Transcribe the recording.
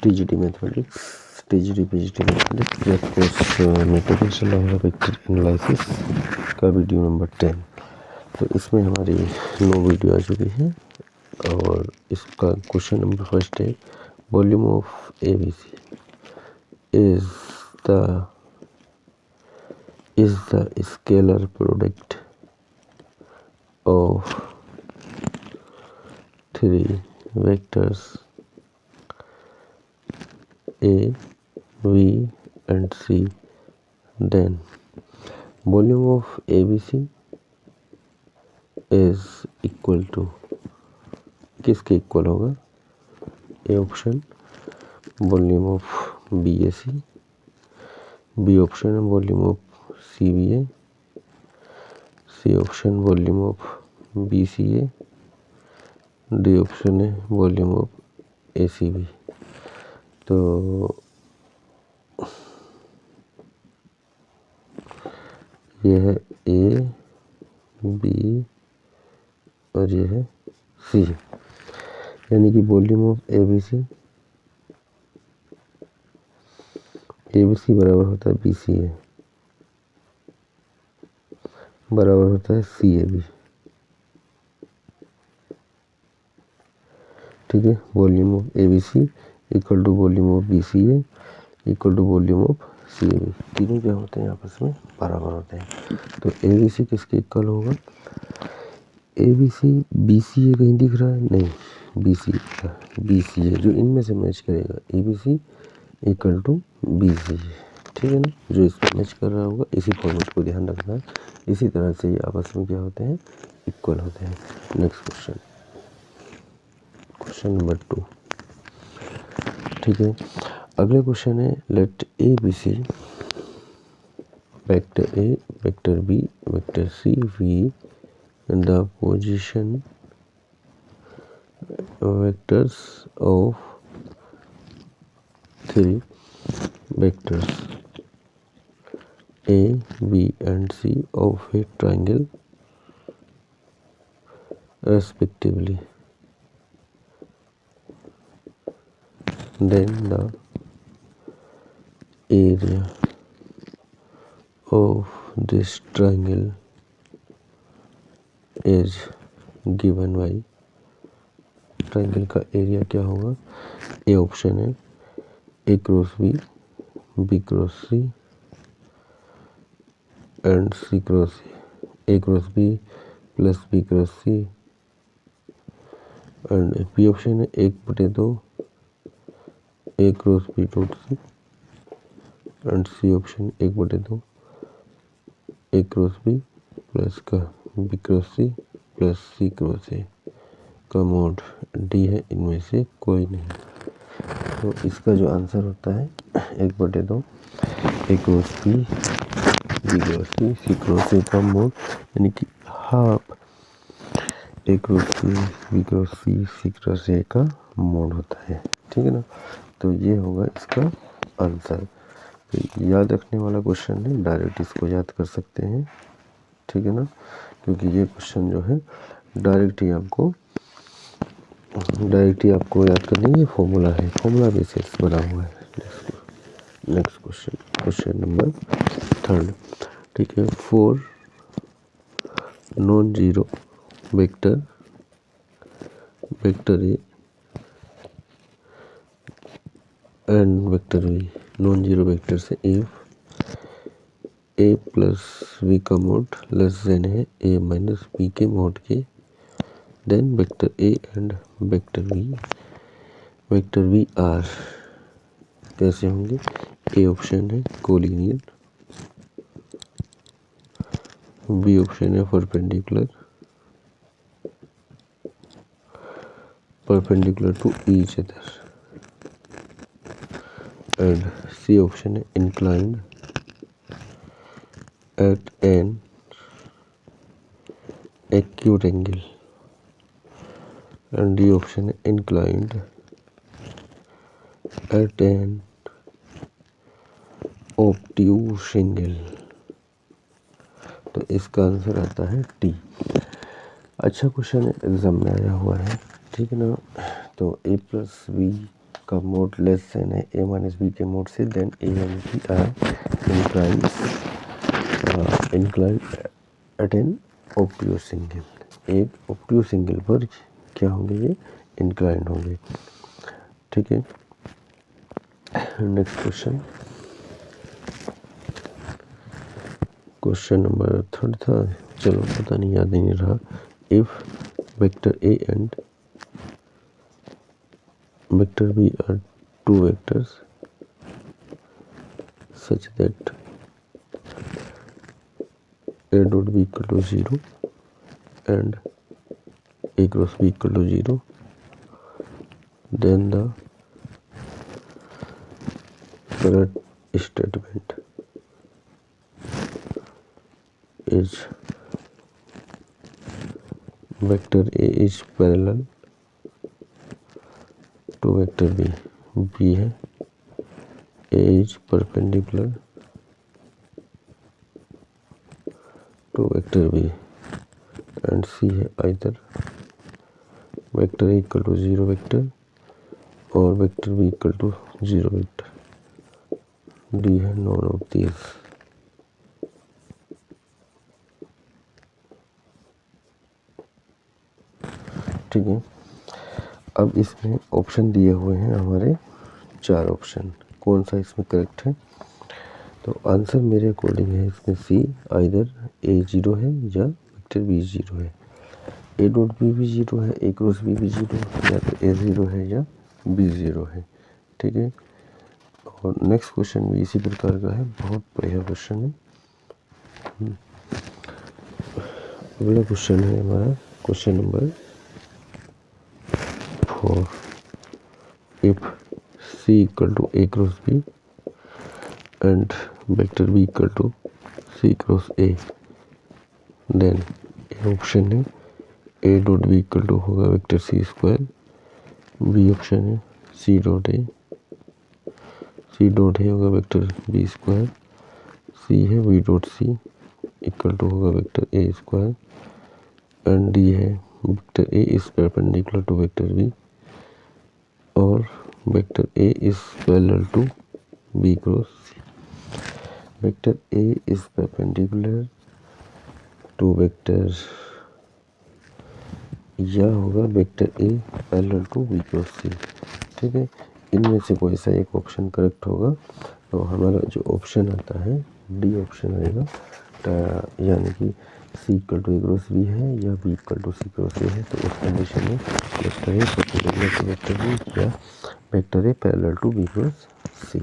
TGT mathematics, TGT PGT mathematics या course मेथोडेशन of vector analysis का video number 10। तो इसमें हमारी 9 वीडियो आ चुकी है और इसका क्वेश्चन नंबर फर्स्ट है, volume of ABC is the scalar product of three vectors A, V and C. Then volume of ABC is equal to, किसके इक्वल होगा? A option volume of BAC, B option है volume of CBA, C option volume of BCA, D option है volume of ACB। तो यह है A, B और यह है C, यानी कि वॉल्यूम ऑफ ABC बराबर होता है BCA बराबर होता है CAB। ठीक है, volume of ABC equal to volume of BCA equal to volume of CAB। तीनों क्या होते हैं? आपस में बराबर होते हैं। तो ABC किसके इक्वल होगा? ABC BCA कहीं दिख रहा है? नहीं, BCA जो इनमें से मैच करेगा, ABC इक्वल टू BCA। ठीक है ना, जो इसमें मैच कर रहा होगा, इसी फॉर्मेट को ध्यान रखना है। इसी तरह से ये आपस में क्या होते हैं? इक्वल होते हैं। Next question, question number 2। ठीक है, अगले क्वेश्चन है, let ABC vector A, vector B, vector C, V the position vectors of three vectors A, B and C of a triangle respectively. Then the area of this triangle is given by, triangle का area क्या होगा? A option है A cross B, B cross C and C cross A cross B plus B cross C and B option है 1/2 A cross B dot C and C option 1/2 A cross B plus का B cross C plus C cross A का mod D है, इनमें से कोई नहीं। तो इसका जो आंसर होता है 1/2 A cross B, B cross C, C cross A का मोड, यानी कि half A cross B, B cross C, C cross A का मोड होता है। ठीक है ना, तो ये होगा इसका आंसर। तो याद रखने वाला क्वेश्चन है, डायरेक्ट इसको याद कर सकते हैं। ठीक है ना, क्योंकि ये क्वेश्चन जो है डायरेक्ट ही आपको याद करने की फॉर्मूला है, फॉर्मूला बेसिस बना हुआ है। Next question, question number 3। ठीक है, 4 non zero vector A and vector B, non zero vector से इफ A प्लस B का मोड लेस देन है A माइनस B के मोड के, then vector A and vector B are कैसे होंगे? A option है कोलिनियर, बी ऑप्शन है perpendicular to each other and C option है inclined at an acute angle and D option है inclined at an obtuse angle. तो इसका answer आता है टी। अच्छा क्वेश्चन है, एग्जाम में आया हुआ है। ठीक है ना, तो A प्लस B का मोड लेस देन है a माइनस बी के मोड से, then a and b are incline at an obtuse angle. एक ऑब्ट्यूज एंगल पर क्या होंगे, ये इंक्लाइंड होंगे। ठीक है, नेक्स्ट क्वेश्चन नंबर 3 था, चलो पता नहीं, याद ही नहीं रहा। If vector A and vector B are two vectors such that a dot b equal to 0 and a cross b equal to 0, then the correct statement is vector a is parallel to vector b, b है a is perpendicular to vector b and c है either vector a equal to 0 vector और vector b equal to 0 vector, d है none of these। ठीक है, अब इसमें option दिए हुए हैं हमारे 4 ऑप्शन, कौन सा इसमें करेक्ट है? तो आंसर मेरे अकॉर्डिंग है इसमें सी, आइदर ए 0 है या वेक्टर बी 0 है। ए डॉट बी भी 0 है, ए क्रॉस बी भी 0 है, या तो ए 0 है या बी 0 है। ठीक है, और नेक्स्ट क्वेश्चन भी इसी प्रकार का है, बहुत बढ़िया क्वेश्चन है। अगला क्वेश्चन है हमारा question number 4। If C equal to A cross B and vector B equal to C cross A, then A option है A dot B equal to होगा vector C square, B option है C dot A होगा vector B square, C है B dot C equal to होगा vector A square, and D है vector A is perpendicular to vector B और vector A is parallel to B cross C. Vector A is perpendicular to vector, या होगा vector A parallel to B cross C. ठीक है, इनमें से कोई सा एक ऑप्शन करेक्ट होगा। तो हमारा जो ऑप्शन आता है डी ऑप्शन आएगा, यानी कि C equal to A cross B है या B equal to C cross A है। तो उस कंडीशन में vector A perpendicular to vector B या vector A parallel to B cross C.